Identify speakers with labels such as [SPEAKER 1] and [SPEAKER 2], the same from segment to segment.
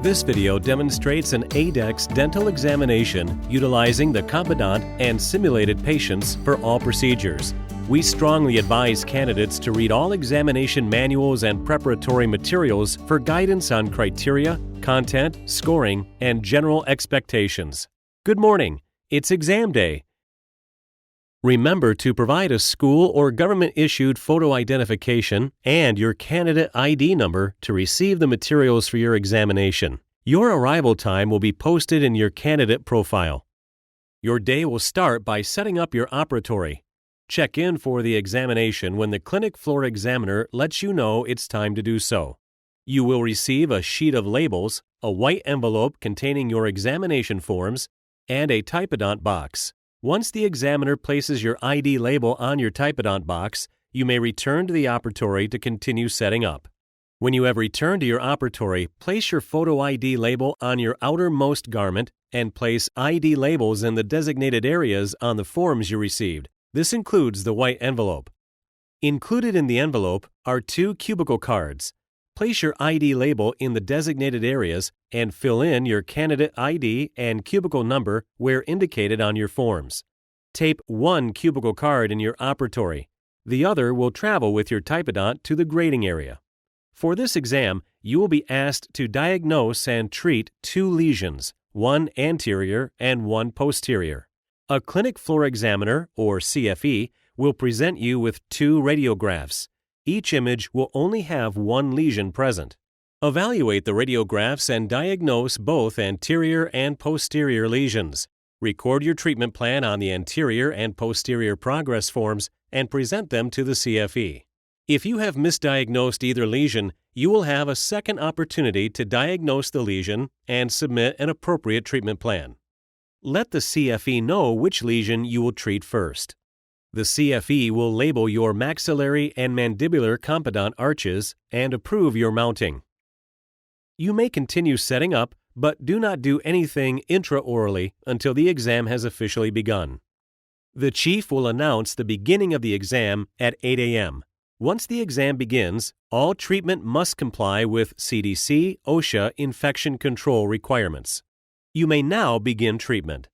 [SPEAKER 1] This video demonstrates an ADEX dental examination utilizing the competent and simulated patients for all procedures. We strongly advise candidates to read all examination manuals and preparatory materials for guidance on criteria, content, scoring, and general expectations. Good morning. It's exam day. Remember to provide a school or government-issued photo identification and your candidate ID number to receive the materials for your examination. Your arrival time will be posted in your candidate profile. Your day will start by setting up your operatory. Check in for the examination when the clinic floor examiner lets you know it's time to do so. You will receive a sheet of labels, a white envelope containing your examination forms, and a typodont box. Once the examiner places your ID label on your typodont box, you may return to the operatory to continue setting up. When you have returned to your operatory, place your photo ID label on your outermost garment and place ID labels in the designated areas on the forms you received. This includes the white envelope. Included in the envelope are 2 cubicle cards. Place your ID label in the designated areas and fill in your candidate ID and cubicle number where indicated on your forms. Tape 1 cubicle card in your operatory. The other will travel with your typodont to the grading area. For this exam, you will be asked to diagnose and treat 2 lesions, one anterior and one posterior. A clinic floor examiner, or CFE, will present you with 2 radiographs. Each image will only have 1 lesion present. Evaluate the radiographs and diagnose both anterior and posterior lesions. Record your treatment plan on the anterior and posterior progress forms and present them to the CFE. If you have misdiagnosed either lesion, you will have a second opportunity to diagnose the lesion and submit an appropriate treatment plan. Let the CFE know which lesion you will treat first. The CFE will label your maxillary and mandibular competent arches and approve your mounting. You may continue setting up, but do not do anything intraorally until the exam has officially begun. The chief will announce the beginning of the exam at 8 a.m. Once the exam begins, all treatment must comply with CDC, OSHA infection control requirements. You may now begin treatment.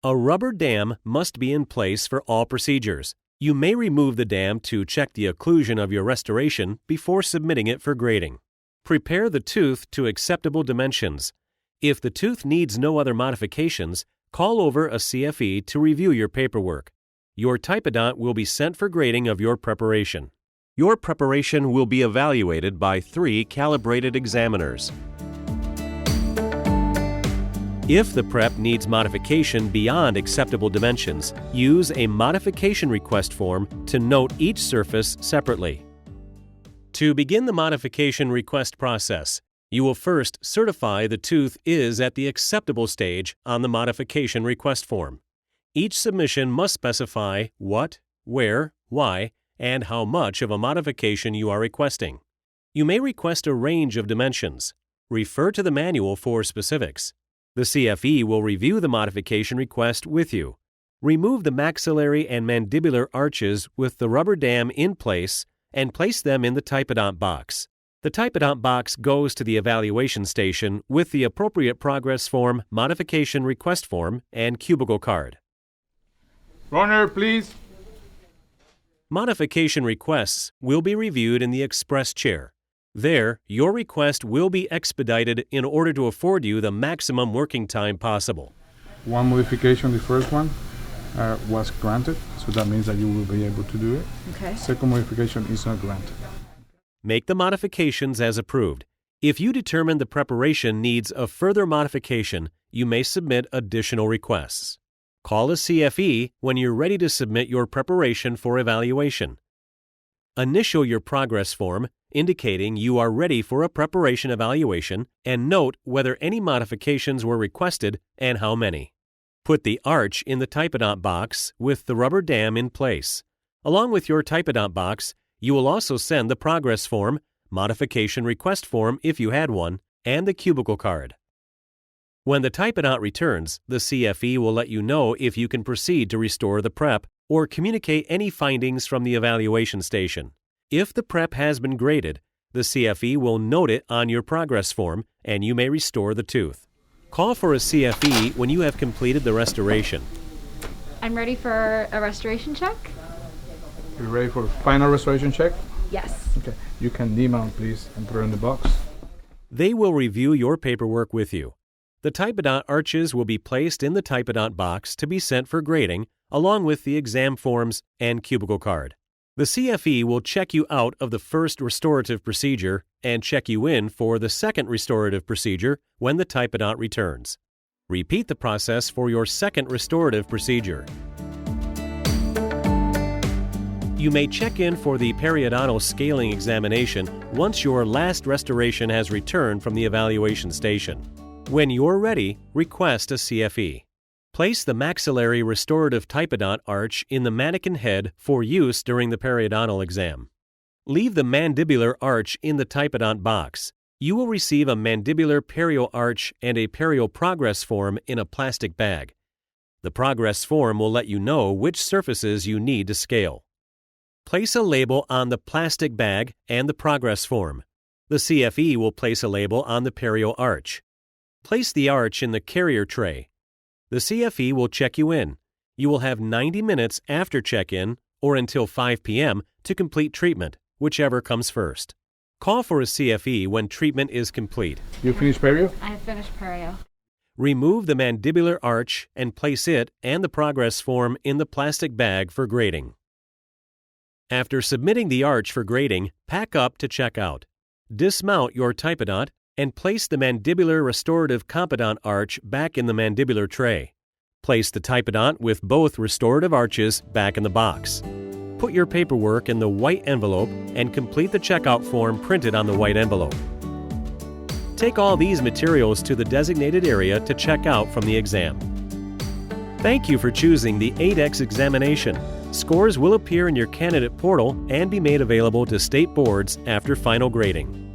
[SPEAKER 1] A rubber dam must be in place for all procedures. You may remove the dam to check the occlusion of your restoration before submitting it for grading. Prepare the tooth to acceptable dimensions. If the tooth needs no other modifications, call over a CFE to review your paperwork. Your typodont will be sent for grading of your preparation. Your preparation will be evaluated by 3 calibrated examiners. If the prep needs modification beyond acceptable dimensions, use a modification request form to note each surface separately. To begin the modification request process, you will first certify the tooth is at the acceptable stage on the modification request form. Each submission must specify what, where, why, and how much of a modification you are requesting. You may request a range of dimensions. Refer to the manual for specifics. The CFE will review the modification request with you. Remove the maxillary and mandibular arches with the rubber dam in place and place them in the typodont box. The typodont box goes to the evaluation station with the appropriate progress form, modification request form, and cubicle card.
[SPEAKER 2] Runner, please.
[SPEAKER 1] Modification requests will be reviewed in the express chair. There, your request will be expedited in order to afford you the maximum working time possible.
[SPEAKER 2] One modification, the first one, was granted, so that means that you will be able to do it.
[SPEAKER 3] Okay.
[SPEAKER 2] Second modification is not granted.
[SPEAKER 1] Make the modifications as approved. If you determine the preparation needs a further modification, you may submit additional requests. Call a CFE when you're ready to submit your preparation for evaluation. Initial your progress form, indicating you are ready for a preparation evaluation, and note whether any modifications were requested and how many. Put the arch in the typodont box with the rubber dam in place. Along with your typodont box, you will also send the progress form, modification request form if you had one, and the cubicle card. When the typodont returns, the CFE will let you know if you can proceed to restore the prep or communicate any findings from the evaluation station. If the prep has been graded, The CFE will note it on your progress form, and you may restore the tooth. Call for a CFE when you have completed the restoration.
[SPEAKER 3] I'm ready for a restoration check.
[SPEAKER 2] You ready for the final restoration check?
[SPEAKER 3] Yes.
[SPEAKER 2] Okay. You can demount, please, and put it in the box.
[SPEAKER 1] They will review your paperwork with you. The Typodont arches will be placed in the Typodont box to be sent for grading, along with the exam forms and cubicle card. The CFE will check you out of the first restorative procedure and check you in for the second restorative procedure when the Typodont returns. Repeat the process for your second restorative procedure. You may check in for the periodontal scaling examination once your last restoration has returned from the evaluation station. When you're ready, request a CFE. Place the maxillary restorative Typodont arch in the mannequin head for use during the periodontal exam. Leave the mandibular arch in the Typodont box. You will receive a mandibular perio arch and a perio progress form in a plastic bag. The progress form will let you know which surfaces you need to scale. Place a label on the plastic bag and the progress form. The CFE will place a label on the perio arch. Place the arch in the carrier tray. The CFE will check you in. You will have 90 minutes after check-in or until 5 p.m. to complete treatment, whichever comes first. Call for a CFE when treatment is complete.
[SPEAKER 2] You finished perio?
[SPEAKER 3] I have finished perio.
[SPEAKER 1] Remove the mandibular arch and place it and the progress form in the plastic bag for grading. After submitting the arch for grading, pack up to check out. Dismount your Typodont and place the mandibular restorative compodont arch back in the mandibular tray. Place the Typodont with both restorative arches back in the box. Put your paperwork in the white envelope and complete the checkout form printed on the white envelope. Take all these materials to the designated area to check out from the exam. Thank you for choosing the ADEX examination. Scores will appear in your candidate portal and be made available to state boards after final grading.